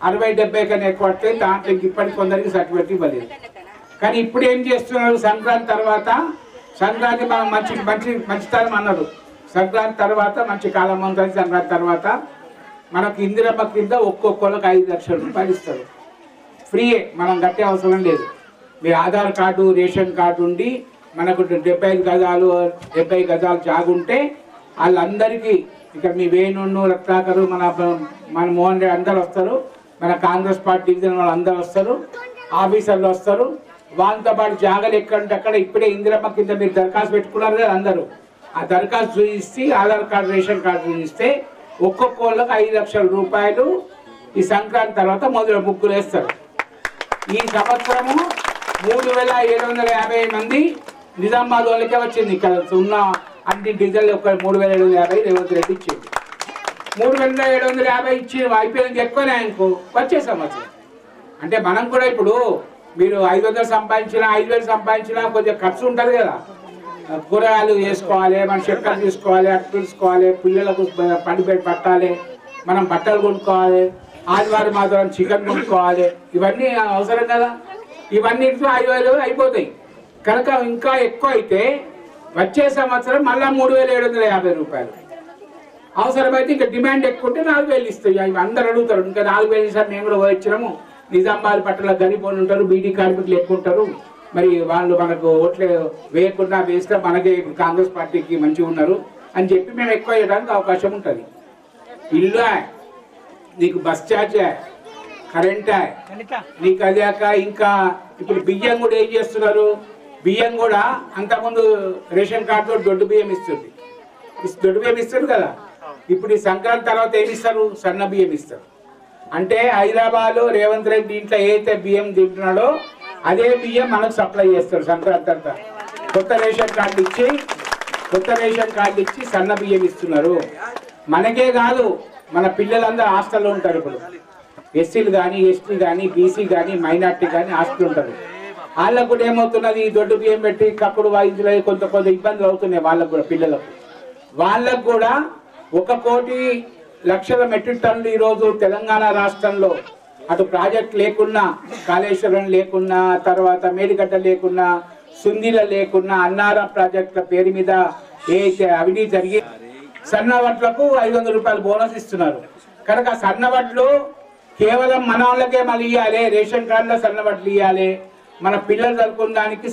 [SPEAKER 7] 60-70 కన్నా ఎక్కువ వస్తాయి. దాంట్లో ఇప్పటికి కొందరికి సర్టిఫికెట్ ఇవ్వలేదు. కానీ ఇప్పుడు ఏం చేస్తున్నారు? సంక్రాంతి తర్వాత, సంక్రాంతి మనం మంచితనం అన్నారు. సంక్రాంతి తర్వాత మంచి కాలం ఉంటుంది. సంక్రాంతి తర్వాత మనకు ఇందిరమ్మ కింద ఒక్కొక్కరికి 5 లక్షల రూపాయలు ఇస్తారు. ఫ్రీయే, మనం కట్టే అవసరం లేదు. మీ ఆధార్ కార్డు, రేషన్ కార్డు ఉండి మనకు 70 గజాలు జాగుంటే వాళ్ళందరికీ, ఇక్కడ మీ వేణును, రత్నాకరు, మన మోహన్ రెడ్డి అందరు వస్తారు, మన కాంగ్రెస్ పార్టీ డివిజన్ వాళ్ళు అందరు వస్తారు, ఆఫీసర్లు వస్తారు. వాళ్ళతో పాటు జాగాలు ఎక్కడంటే అక్కడ ఇప్పుడే ఇందిరమ్మ కింద మీరు దరఖాస్తు పెట్టుకున్నారు కదా అందరూ. ఆ దరఖాస్తు చూపిస్తే, ఆధార్ కార్డు, రేషన్ కార్డు చూపిస్తే ఒక్కొక్కళ్ళకి 5 లక్షల రూపాయలు ఈ సంక్రాంతి తర్వాత మొదలు ముగ్గులు వేస్తారు. ఈ సంవత్సరము 3750 మంది నిజామాబాద్ వాళ్ళకే వచ్చింది. ఇక్కడ ఉన్న అన్ని డిజైన్లు ఒక 3750 రేవంత్ రెడ్డి ఇచ్చింది. 3750 ఇచ్చి అయిపోయింది, ఎక్కువనే ఆయనకు వచ్చే సంవత్సరం. అంటే మనం కూడా ఇప్పుడు మీరు 500 సంపాదించినా 5000 సంపాదించినా కొంచెం ఖర్చు ఉంటుంది కదా. కూరగాయలు చేసుకోవాలి, మనం చక్కెర తీసుకోవాలి, అట్టు తీసుకోవాలి, పిల్లలకు పండు పట్టాలి, మనం బట్టలు కొనుక్కోవాలి, ఆదివారం మాత్రం చికెన్ కొనుక్కోవాలి, ఇవన్నీ అవసరం కదా. ఇవన్నీ 5000 అయిపోతాయి. కనుక ఇంకా ఎక్కువ అయితే వచ్చే సంవత్సరం మళ్ళీ 3750 రూపాయలు. అవసరమైతే ఇంకా డిమాండ్ ఎక్కువ ఉంటే 4000 ఇస్తాయి. అవి అందరు అడుగుతారు. ఇంకా 4000 సార్ మేము కూడా వచ్చినాము, నిజామాబాద్ పట్టణ గరీబోళ్ళు ఉంటారు, బీడీ కార్మికులు ఎక్కువ ఉంటారు, మరి వాళ్ళు మనకు ఓట్లు వేయకుండా వేస్తే మనకే కాంగ్రెస్ పార్టీకి మంచిగా ఉన్నారు అని చెప్పి మేము ఎక్కువ వేయడానికి అవకాశం ఉంటుంది. ఇల్లు నీకు బస్ ఛార్జ్, కరెంట్, నీకు అదాక ఇంకా ఇప్పుడు బియ్యం కూడా ఏం చేస్తున్నారు? బియ్యం కూడా అంతకుముందు రేషన్ కార్డుతో దొడ్డు బియ్యం ఇస్తుంది, దొడ్డు బియ్యం ఇస్తారు కదా. ఇప్పుడు ఈ సంక్రాంతి తర్వాత ఏమి ఇస్తారు? సన్న బియ్యం ఇస్తారు. అంటే హైదరాబాద్లో రేవంత్ రెడ్డి ఇంట్లో ఏదైతే బియ్యం తింటున్నాడో అదే బియ్యం మనకు సప్లై చేస్తారు సంక్రాంతి అంతా. కొత్త రేషన్ కార్డు ఇచ్చి సన్న బియ్యం ఇస్తున్నారు. మనకే కాదు, మన పిల్లలందరూ హాస్టల్లో ఉంటారు. ఇప్పుడు ఎస్సీలు కానీ, ఎస్టీ కానీ, బీసీ కానీ, మైనార్టీ కానీ హాస్టల్ ఉంటారు. వాళ్ళకు కూడా ఏమవుతున్నది? దొడ్డు బియ్యం పెట్టి కప్పుడు వాయించలే కొంత ఇబ్బందులు అవుతున్నాయి వాళ్ళకు కూడా, పిల్లలకు. వాళ్ళకు కూడా 1 కోటి లక్షల మెట్రిక్ టన్నులు ఈరోజు తెలంగాణ రాష్ట్రంలో అటు ప్రాజెక్ట్ లేకున్నా, కాళేశ్వరం లేకున్నా, తర్వాత మేడిగడ్డ లేకున్నా, సుందిల లేకున్నా, అన్నారం ప్రాజెక్టుల పేరు మీద ఏదైతే అవినీతి జరిగి సన్నవడ్లకు 500 రూపాయలు బోనస్ ఇస్తున్నారు. కనుక సన్నవడ్లు కేవలం మన వాళ్ళకే మళ్ళీ ఇవ్వాలి, రేషన్ కార్డులో సన్నవడ్లు ఇవ్వాలి, మన పిల్లలు చదువుకోవడానికి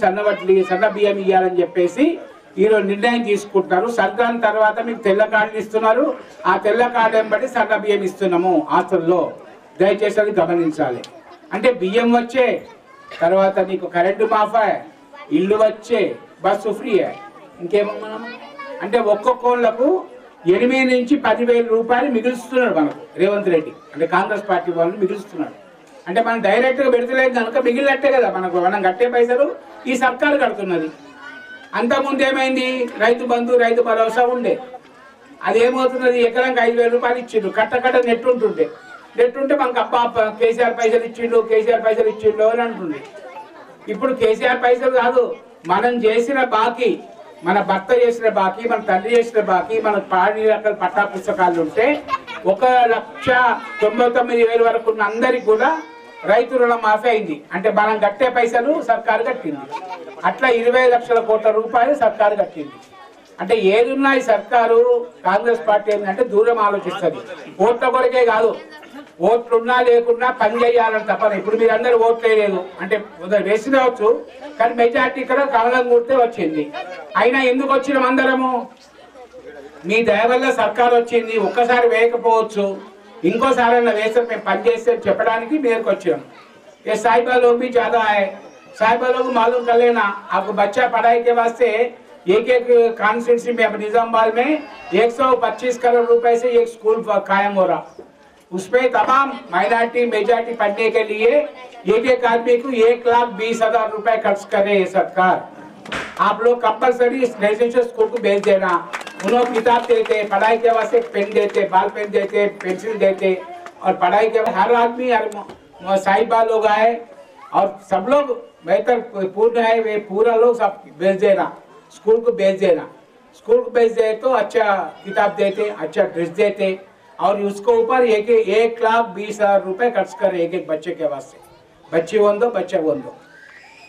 [SPEAKER 7] సన్న బియ్యం ఇవ్వాలని చెప్పేసి ఈరోజు నిర్ణయం తీసుకుంటున్నారు. సంక్రాంతి తర్వాత మీకు తెల్ల కార్డులు ఇస్తున్నారు. ఆ తెల్ల కార్డు బట్టి సన్న బియ్యం ఇస్తున్నాము హాస్టల్లో. దయచేసి అది గమనించాలి. అంటే బియ్యం వచ్చే తర్వాత నీకు కరెంటు మాఫా, ఇల్లు వచ్చే, బస్సు ఫ్రీ, ఇంకేమో మనం అంటే ఒక్కొక్కళ్ళకు 8 నుంచి 10,000 రూపాయలు మిగులుస్తున్నాడు మనకు రేవంత్ రెడ్డి. అంటే కాంగ్రెస్ పార్టీ వాళ్ళు మిగులుస్తున్నాడు. అంటే మనం డైరెక్ట్గా పెడతలేదు కనుక మిగిలినట్టే కదా మనకు. మనం కట్టే పైసలు ఈ సర్కారు కడుతున్నది. అంతకుముందు ఏమైంది? రైతు బంధు, రైతు భరోసా ఉండే. అదేమవుతున్నది? ఎకరానికి 5,000 రూపాయలు ఇచ్చిండు, కట్ట నెట్ ఉంటే మనకు అబ్బా కేసీఆర్ పైసలు ఇచ్చిండు అని అంటుంది. ఇప్పుడు కేసీఆర్ పైసలు కాదు, మనం చేసిన బాకీ, మన భర్త చేసిన బాకీ, మన తండ్రి చేసిన బాకీ, మన రకాల పట్టా పుస్తకాలు ఉంటే 1,99,000 వరకు ఉన్న అందరికి కూడా రైతు రుణ మాఫీ అయింది. అంటే మనం కట్టే పైసలు సర్కారు కట్టింది. అట్లా 20 లక్షల కోట్ల రూపాయలు సర్కారు కట్టింది. అంటే ఏదున్నా ఈ సర్కారు కాంగ్రెస్ పార్టీ ఏంటంటే దూరం ఆలోచిస్తుంది. ఓట్ల కొరకే కాదు, ఓట్లున్నా లేకున్నా పని చేయాలని తప్ప. ఇప్పుడు మీరు అందరూ ఓట్లు వేయలేదు అంటే వేసినవచ్చు, కానీ మెజార్టీ ఇక్కడ కమలం గుర్తే వచ్చింది. అయినా ఎందుకు వచ్చినాం అందరము? మీ దయ వల్ల సర్కారు వచ్చింది. ఒక్కసారి వేయకపోవచ్చు, ఇంకోసారి అన్న వేస్తే మేము పనిచేస్తే చెప్పడానికి మీదకి వచ్చాం. ये साहिबा लोग भी ज्यादा है. साहिबा लोग मालूम कर लेना, आपको बच्चा पढ़ाई के वास्ते एक कॉन्स्टिट्यूंसी में निजामाबाद में 125 करोड़ रुपए से एक स्कूल कायम हो रहा. उसपे तमाम माइनॉरिटी मेजॉरिटी पढ़ने के लिए एक आदमी को 1,20,000 रुपए खर्च करे सरकार. आप लोग कंपल्सरी रेजिडेंशियल स्कूल को भेज देना. उन्होंने किताब देते, पढ़ाई के वास्ते पेन देते, बाल पेन देते, पेंसिल देते, और पढ़ाई के हर आदमी साहिबा लोग आए और सब लोग बेहतर पूर्ण है, वे पूरा लोग सब भेज देना, स्कूल को भेज देना. स्कूल को भेज दे तो अच्छा किताब देते, अच्छा ड्रेस देते, और उसके ऊपर 1,20,000 रुपए खर्च करे एक बच्चे के वास्ते. बच्चे बच्चा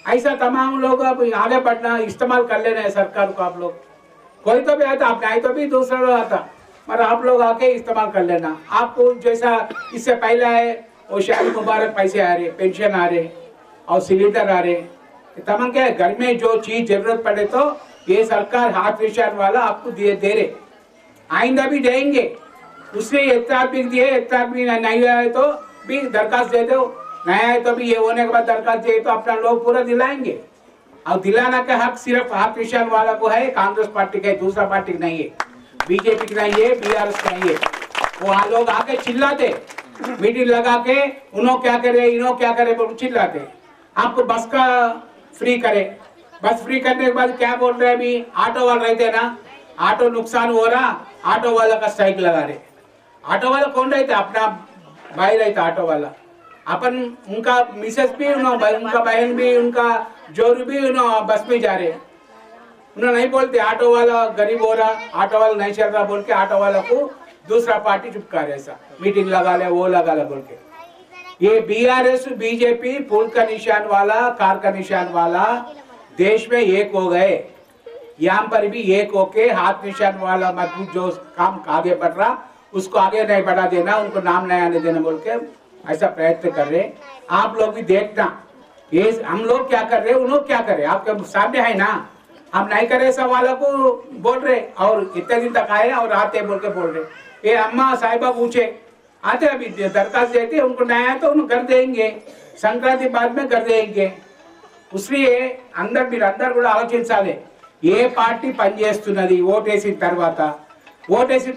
[SPEAKER 7] ऐसा तमाम लोग अब आगे बढ़ना इस्तेमाल कर लेना है सरकार को। आप लोग कोई तो भी आता, आप नहीं तो भी दूसरा लोग आता, मगर आप लोग आके इस्तेमाल कर लेना। आपको जैसा इससे पहले है वो शादी मुबारक पैसे आ रहे, पेंशन आ रहे और सिलेंडर आ रहे, तमाम क्या है घर में जो चीज जरूरत पड़े तो ये सरकार हाथ निशान वाला आपको दे रहे, आइंदा भी देंगे। उसने इतना भी दिए, इतना भी नहीं आए तो भी दरखास्त दे दो, नहीं आए तो भी ये होने के बाद दरखास्त दे तो अपना लोग पूरा दिलाएंगे। और दिलाना का हक सिर्फ हाथ निशान वाला को है, कांग्रेस पार्टी का है, दूसरा पार्टी का नहीं है, बीजेपी का नहीं है, बीआरएस का नहीं है। वो लोग आके चिल्लाते, मीटिंग लगा के उन्हों क्या करे इन्हों क्या करे चिल्लाते। आपको बस का फ्री करे, बस फ्री करने के बाद क्या बोल रहे हैं अभी ऑटो वाले रहते ना, ऑटो नुकसान हो रहा, ऑटो वाला का स्ट्राइक लगा रहे। ऑटो वाला कौन रहता? अपना भाई रहता ऑटो वाला, अपन उनका मिसेस भी उनका बहन भी उनका जोरू भी बस में जा रहे, उन्होंने नहीं बोलते ऑटो वाला गरीब हो रहा, ऑटो वाला नहीं चल रहा बोल के ऑटो वाला को दूसरा पार्टी चुपका रहे, ऐसा मीटिंग लगा ले वो लगा ले बोल के। ये बीआरएस बीजेपी फूल का निशान वाला कार का निशान वाला देश में एक हो गए, यहाँ पर भी एक होके हाथ निशान वाला मजबूत जो काम आगे बढ़ रहा उसको आगे नहीं बढ़ा देना, उनको नाम नहीं आने देना बोल के ऐसा प्रयत्न कर रहे। आप लोग भी देखना ये हम लोग क्या कर रहे हैं, उन लोग क्या कर रहे हैं, आपके सामने है ना। हम नहीं करे सब वालों को बोल रहे और इतने दिन तक आए और आते बोल के बोल रहे। ये अम्मा साहिबा पूछे आते अभी दरखास्त देते, उनको नहीं आया तो उनको कर देंगे, संक्रांति बाद में कर देंगे। उसलिए అందరు కూడా ఆలోచించాలి, ఏ పార్టీ పనిచేస్తున్నది ఓటేసిన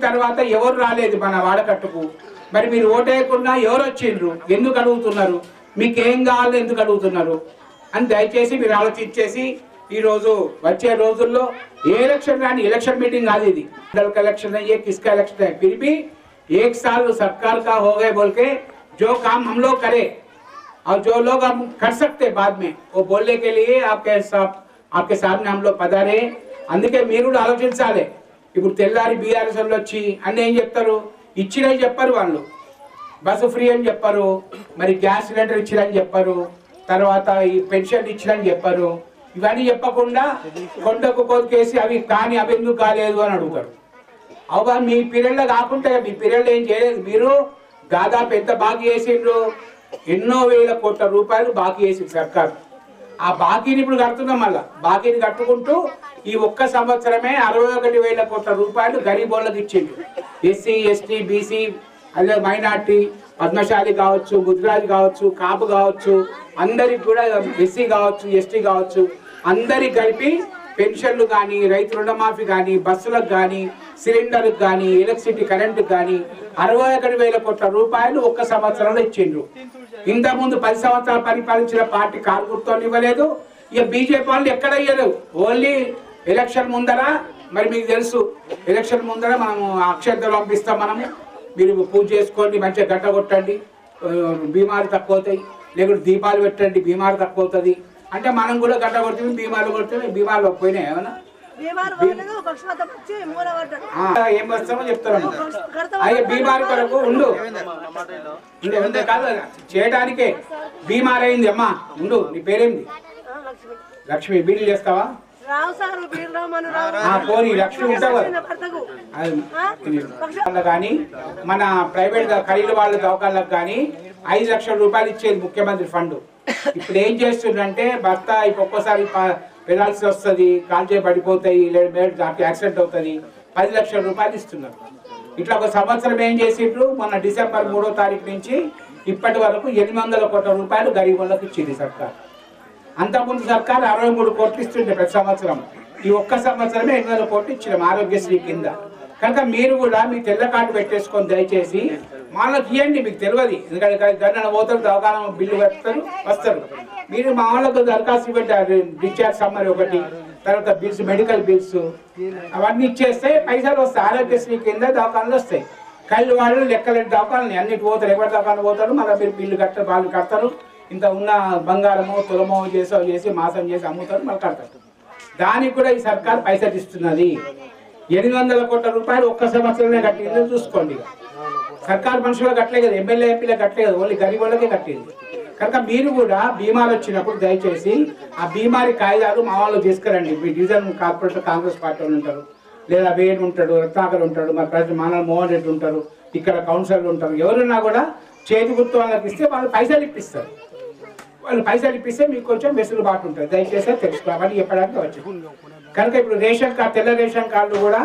[SPEAKER 7] తర్వాత ఎవరు రాలేదు మన వాడకట్టుకు, మరి మీరు ఓటేయకుండా ఎవరు వచ్చిండ్రు, ఎందుకు అడుగుతున్నారు, మీకు ఏం కావాలో ఎందుకు అడుగుతున్నారు అని దయచేసి మీరు ఆలోచించేసి ఈ రోజు వచ్చే రోజుల్లో ఏ ఎలక్షన్ కానీ ఎలక్షన్ मीटिंग కాదు ఇది, मंडल का इलेक्शन है, ये किसका इलेक्शन है, फिर भी एक साल सरकार का हो गए बोल के जो काम हम लोग करे और जो लोग हम कर सकते बाद में वो बोलने के लिए आपके सामने हम लोग पधारे। అందుకే మీరు కూడా ఆలోచించాలి। ఇప్పుడు తెల్లారి బీఆర్ఎస్ వాళ్ళు వచ్చి అన్నీ ఏం చెప్తారు, ఇచ్చినవి చెప్పారు, వాళ్ళు బస్సు ఫ్రీ అని చెప్పారు, మరి గ్యాస్ సిలిండర్ ఇచ్చిరని చెప్పారు, తర్వాత ఈ పెన్షన్ ఇచ్చిరని చెప్పారు, ఇవన్నీ చెప్పకుండా కొండకు కోరికేసి అవి కానీ అవి ఎందుకు కాలేదు అని అడుగుతారు। అవ్వ మీ పీరియడ్లో కాకుండా మీ పీరియడ్లో ఏం చేయలేదు, మీరు దాదాపు ఎంత బాకీ చేసిండ్రు, ఎన్నో వేల కోట్ల రూపాయలు బాకీ చేసింది సర్కారు। ఆ బాకీని ఇప్పుడు కడుతున్నాం, మళ్ళా బాకీని కట్టుకుంటూ ఈ ఒక్క సంవత్సరమే 61,000 కోట్ల రూపాయలు గరీబోళ్ళకి ఇచ్చిండు। ఎస్సీ ఎస్టీ బీసీ అదే మైనార్టీ పద్మశాలి కావచ్చు, గుజరాత్ కావచ్చు, కాపు కావచ్చు, అందరికి కూడా ఎస్సీ కావచ్చు ఎస్టీ కావచ్చు అందరికి కలిపి పెన్షన్లు కానీ రైతు రుణమాఫీ కానీ బస్సులకు కానీ సిలిండర్కి కానీ ఎలక్ట్రిసిటీ కరెంటుకు కానీ 61,000 కోట్ల రూపాయలు ఒక్క సంవత్సరంలో ఇచ్చిండ్రు। ఇంతకుముందు 10 సంవత్సరాలు పరిపాలించిన పార్టీ కారు గుర్తు ఇవ్వలేదు, ఇక బీజేపీ వాళ్ళు ఎక్కడ ఇయ్యలేదు, ఓన్లీ ఎలక్షన్ ముందర। మరి మీకు తెలుసు ఎలక్షన్ ముందర మనము అక్షంతలు పంపిస్తాం, మనము మీరు పూజ చేసుకోండి, మంచిగా గట్ట కొట్టండి బీమారు తక్కువ అవుతాయి, లేకుంటే దీపాలు పెట్టండి బీమారు తక్కువ అవుతుంది అంటే మనం కూడా గట్ట కొడుతుంది, బీమార్లు కొడుతుంది, బీమార్లు పోయినాయి ఏమన్నా ఏం వస్తామో చెప్తాను। అయ్యే బీమారి కొరకు ఉండు కాదు చేయడానికే బీమార్ అయింది అమ్మా, ఉండు నీ పేరేంది? లక్ష్మి, బీడీ చేస్తావా? పోనీ లక్ష్మి ఉంటావా? కానీ మన ప్రైవేట్ ఖరీదు వాళ్ళ దవాఖానలకు కానీ 5 లక్షల రూపాయలు ఇచ్చేది ముఖ్యమంత్రి ఫండ్। ఇప్పుడు ఏం చేస్తుందంటే భర్త ఒక్కోసారి పెనాల్సి వస్తుంది, కాల్చే పడిపోతాయి, లేదా యాక్సిడెంట్ అవుతుంది, 10 లక్షల రూపాయలు ఇస్తున్నారు। ఇట్లా ఒక సంవత్సరం ఏం చేసిండ్రు, మొన్న డిసెంబర్ 3వ తారీఖు నుంచి ఇప్పటి వరకు 800 కోట్ల రూపాయలు గరీబులకు ఇచ్చింది సర్కార్। అంతకుముందు సర్కార్ 63 కోట్లు ఇస్తుండే ప్రతి సంవత్సరం, ఈ ఒక్క సంవత్సరమే 800 కోట్లు ఇచ్చినాం ఆరోగ్యశ్రీ కింద। కనుక మీరు కూడా మీ తెల్ల కార్డు పెట్టేసుకొని దయచేసి వాళ్ళకి ఇవ్వండి, మీకు తెలియదు ఎందుకంటే గన్న పోతారు దవాఖాన బిల్లు పెడతారు వస్తారు, మీరు మా వాళ్ళకు దరఖాస్తు ఇవ్వండి, డిశ్చార్జ్ సమ్మరీ ఒకటి, తర్వాత బిల్స్ మెడికల్ బిల్స్ అవన్నీ ఇచ్చేస్తే పైసలు వస్తాయి, ఆరోగ్యశ్రీ కింద దవాఖానలు వస్తాయి। కళ్ళు వాళ్ళు లెక్కలేని దవాఖానలు అన్నిటి పోతారు, ఎవరి దవాఖాన పోతారు, మళ్ళీ మీరు బిల్లు కట్టారు, వాళ్ళు కడతారు, ఇంత ఉన్న బంగారమో తులమో చేసి మాసం చేసి అమ్ముతారు, మళ్ళీ కడతారు। దానికి కూడా ఈ సర్కార్ పైసలు ఇస్తున్నది। 800 కోట్ల రూపాయలు ఒక్క సంవత్సరమే కట్టిందో చూసుకోండి। సర్కార్ మనుషులకు కట్టలే కదా, ఎమ్మెల్యే ఎంపీలకు కట్టలే కదా, ఓన్లీ గరీబ్ వాళ్ళకే కట్టింది। కనుక మీరు కూడా బీమాలు వచ్చినప్పుడు దయచేసి ఆ బీమారి కాయిదాలు మా వాళ్ళు తీసుకురండి. మీ డివిజన్ కార్పొరేటర్ కాంగ్రెస్ పార్టీ వాళ్ళు ఉంటారు, లేదా వేణు ఉంటాడు, రత్నాకర్ ఉంటాడు, మా ప్రెసిడెంట్ మన మోహన్ రెడ్డి ఉంటారు, ఇక్కడ కౌన్సిలర్లు ఉంటారు. ఎవరున్నా కూడా చేతి గుర్తు వాళ్ళకి ఇస్తే వాళ్ళు పైసలు ఇప్పిస్తారు. వాళ్ళు పైసలు ఇప్పిస్తే మీకు కొంచెం వెసులుబాటు ఉంటుంది. దయచేసి తెలుసుకోవాలి చెప్పడానికి వచ్చింది. కనుక ఇప్పుడు రేషన్ కార్డు, తెల్ల రేషన్ కార్డులు కూడా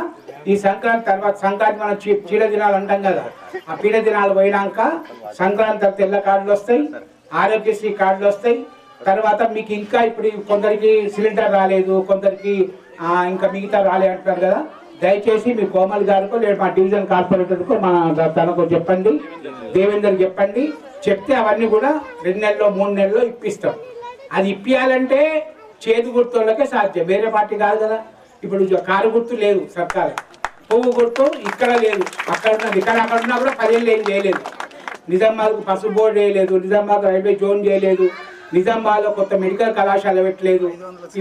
[SPEAKER 7] ఈ సంక్రాంతి తర్వాత, సంక్రాంతి మనం చీడ దినాలు అంటాం కదా, ఆ పీడ దినాలు పోయినాక సంక్రాంతి తెల్ల కార్డులు వస్తాయి, ఆరోగ్యశ్రీ కార్డులు వస్తాయి. తర్వాత మీకు ఇంకా ఇప్పుడు కొందరికి సిలిండర్ రాలేదు, కొందరికి ఇంకా మిగతా రాలే అంటున్నారు కదా, దయచేసి మీ కోమల్ గారికో లేదా మా డివిజన్ కార్పొరేటర్కో మన తనకు చెప్పండి, దేవేందర్ చెప్పండి. చెప్తే అవన్నీ కూడా 2 నెలల్లో 3 నెలల్లో ఇప్పిస్తాం. అది ఇప్పియాలంటే చేతి గుర్తులకే సాధ్యం, వేరే పార్టీ కాదు కదా. ఇప్పుడు కారు గుర్తు లేదు సర్కారు, పువ్వు గుర్తు ఇక్కడ లేదు, అక్కడ ఉన్నది, ఇక్కడ అక్కడ ఉన్నా కూడా 10 ఏళ్ళు ఏం చేయలేదు. నిజామాబాద్కు పసుపు బోర్డు చేయలేదు, నిజామాబాద్ రైల్వే జోన్ చేయలేదు, నిజామాబాద్లో కొత్త మెడికల్ కళాశాల పెట్టలేదు.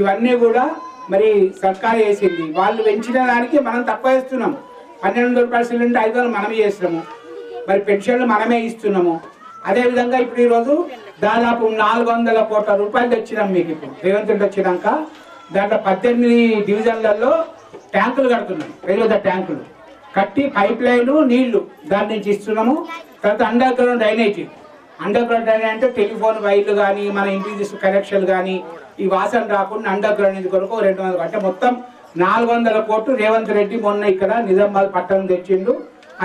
[SPEAKER 7] ఇవన్నీ కూడా మరి సర్కారు వేసింది. వాళ్ళు పెంచిన దానికి మనం తక్కువ వేస్తున్నాం. 1200 రూపాయల సిలిండర్ 500 మనమే చేస్తున్నాము, మరి పెన్షన్లు మనమే ఇస్తున్నాము. అదేవిధంగా ఇప్పుడు ఈరోజు దాదాపు 400 కోట్ల రూపాయలు తెచ్చినాం మీకు. ఇప్పుడు రేవంత్ రెడ్డి వచ్చినాక దాంట్లో 18 డివిజన్లలో ట్యాంకులు కడుతున్నాం, పెద్ద ట్యాంకులు కట్టి పైప్ లైన్ నీళ్లు దాని నుంచి ఇస్తున్నాము. తర్వాత under ground drainage, under ground drainage అంటే టెలిఫోన్ వైర్లు కానీ మన ఇంటి కనెక్షన్లు కానీ ఈ వాసన రాకుండా అండర్ గ్రౌండ్ కొరకు 200 అంటే మొత్తం 400 కోట్లు రేవంత్ రెడ్డి మొన్న ఇక్కడ నిజామాబాద్ పట్టణం తెచ్చిండు.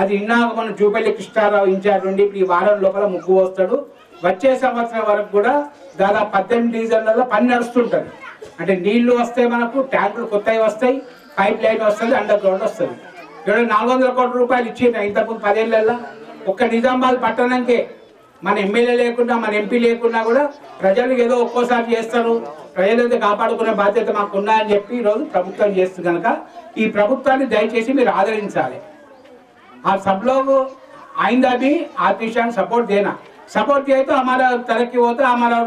[SPEAKER 7] అది ఇన్నాక మన జూపల్లి కృష్ణారావు ఇన్ఛార్జ్ ఉండి ఇప్పుడు ఈ వారం లోపల ముగ్గు వస్తాడు. వచ్చే సంవత్సరం వరకు కూడా దాదాపు 18 డివిజన్లలో పని నడుస్తుంటుంది. అంటే నీళ్లు వస్తాయి, మనకు ట్యాంకులు కొత్తవి వస్తాయి, పైప్ లైన్ వస్తుంది, అండర్ గ్రౌండ్ వస్తుంది. 400 కోట్ల రూపాయలు ఇచ్చింది ఇంతకుముందు 10 ఏళ్ళల్లో. ఒక్క నిజామాబాద్ పట్టణంకే మన ఎమ్మెల్యే లేకుండా మన ఎంపీ లేకున్నా కూడా ప్రజలు ఏదో ఒక్కోసారి చేస్తారు, ప్రజలైతే కాపాడుకునే బాధ్యత మాకు ఉన్నాయని చెప్పి ఈరోజు ప్రభుత్వం చేస్తుంది. కనుక ఈ ప్రభుత్వాన్ని దయచేసి మీరు ఆదరించాలి. आप सब लोग आइंदा भी आतिशान सपोर्ट देना, सपोर्ट दिए तो हमारा तरक्की होता, हमारा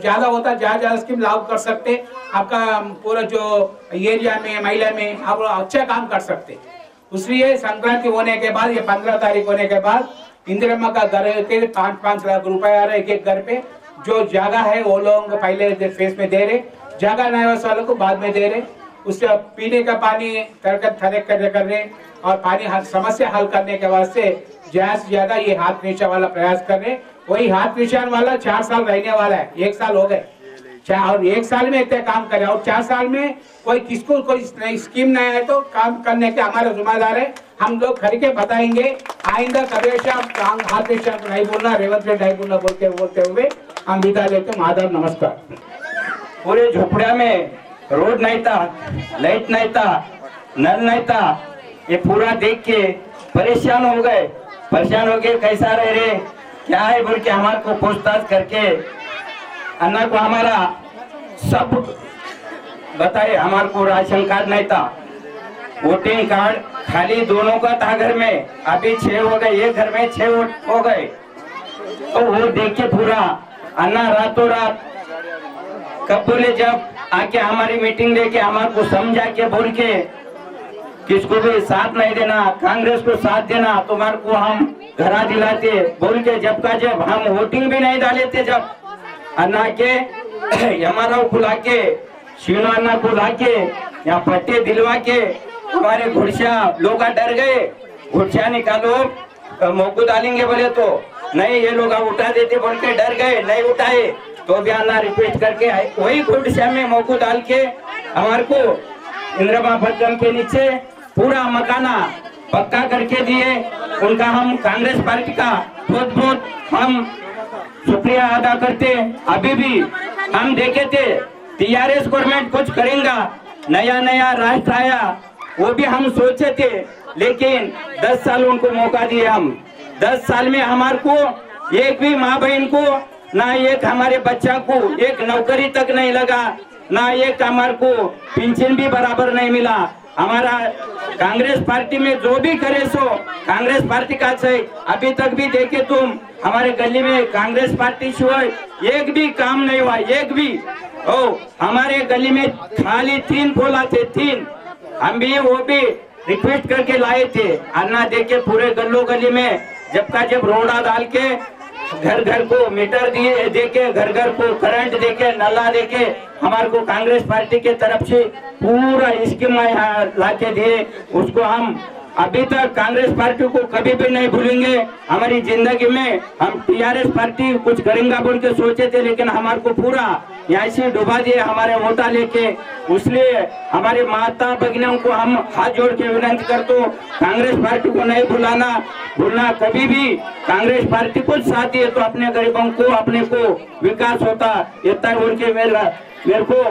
[SPEAKER 7] ज़्यादा होता, ज़्यादा स्कीम लागू कर सकते, आपका पूरा जो एरिया में महिला में आप अच्छा काम कर सकते। इसलिए संक्रांति होने के बाद, ये 15 तारीख होने के बाद इंदिरम्मा का घर के 5-5 लाख रुपए आ रहे एक घर पे। जो जगह है वो लोग पहले फेस में दे रहे, जगह नए वालों को बाद में दे रहे। उससे पीने का पानी तरकत थरक कर रहे और पानी समस्या हल करने के वास्ते ज्यादा से ज्यादा ये हाथ नीचा वाला प्रयास कर रहे। वही हाथ निशान वाला 4 साल रहने वाला है, 1 साल हो गए और 1 साल में इतने काम करे और 4 साल में कोई किसको कोई नई स्कीम नहीं है तो काम करने के हमारा जिम्मेदार है। हम लोग करके बताएंगे। आइंदा कभी हाथ निशान को नहीं बोलना, रेवंत रेड्डी नहीं बोलना बोलते हुए हम विदा लेते। माधव नमस्कार।
[SPEAKER 8] पूरे झोपड़ा में रोड नहीं था, लाइट नहीं था, नल नहीं था, ये पूरा देख के परेशान हो गए। परेशान हो गए कैसा रह रहे क्या है बोल के हमारे को पूछताछ करके अन्ना को हमारा सब बताए। हमारे को राशन कार्ड नहीं था, वोटिंग कार्ड खाली दोनों का था घर में, अभी 6 हो गए, एक घर में 6 हो गए। तो वो देख के पूरा अन्ना रातों रात कब बोले जब आके हमारी मीटिंग लेके हमारे को समझा के बोल के किसको भी साथ नहीं देना, कांग्रेस को साथ देना, तुम्हारे को हम घरा दिलाते बोल के जब का जब हम वोटिंग भी नहीं डाले थे, जब अन्ना के हमारा बुला के शीनो अन्ना को ला के यहाँ पट्टे दिलवा के हमारे घुड़सिया लोग डर गए। घुड़सिया निकालो मोकू डालेंगे बोले तो नहीं, ये लोग उठा देते बोल के डर गए, नहीं उठाए तो भी अन्ना रिक्वेस्ट करके वही घुड़सिया में मोकू डाल के हमारे को इंदिरा पट्टन के नीचे पूरा मकाना पक्का करके दिए। उनका हम कांग्रेस पार्टी का बहुत बहुत हम शुक्रिया अदा करते। अभी भी हम देखे थे टीआरएस गवर्नमेंट कुछ करेगा, नया नया राष्ट्र आया, वो भी हम सोचे थे, लेकिन 10 साल उनको मौका दिए। हम 10 साल में हमारे को एक भी माँ बहन को ना एक हमारे बच्चा को एक नौकरी तक नहीं लगा, ना एक हमारे को पेंशन भी बराबर नहीं मिला। हमारा कांग्रेस पार्टी में जो भी करे सो कांग्रेस पार्टी का है। अभी तक भी देखे तुम हमारे गली में कांग्रेस पार्टी सिवाय एक भी काम नहीं हुआ, एक भी। ओ हमारे गली में खाली 3 पोला थे, 3 हम भी वो भी रिक्वेस्ट करके लाए थे। अन्ना देखे पूरे गली में जब का जब रोड़ा डाल के घर घर को मीटर दिए देके, घर घर को करंट देके, नल्ला देके हमारे को कांग्रेस पार्टी के तरफ से पूरा स्कीम यहाँ लाके दिए। उसको हम अभी तक कांग्रेस पार्टी को कभी भी नहीं भूलेंगे। हमारी जिंदगी में हम टीआरएस पार्टी कुछ करेंगे बोल के सोचे थे, लेकिन हमारे को पूरा यहाँ से डुबा दिए हमारे वोटा लेके। इसलिए हमारे माता भगिनों को हम हाथ जोड़ के विनती करते हो, कांग्रेस पार्टी को नहीं भूलना कभी भी। कांग्रेस पार्टी को साथ दिए तो अपने गरीबों को, अपने को विकास होता। इतना बोल के मेरे को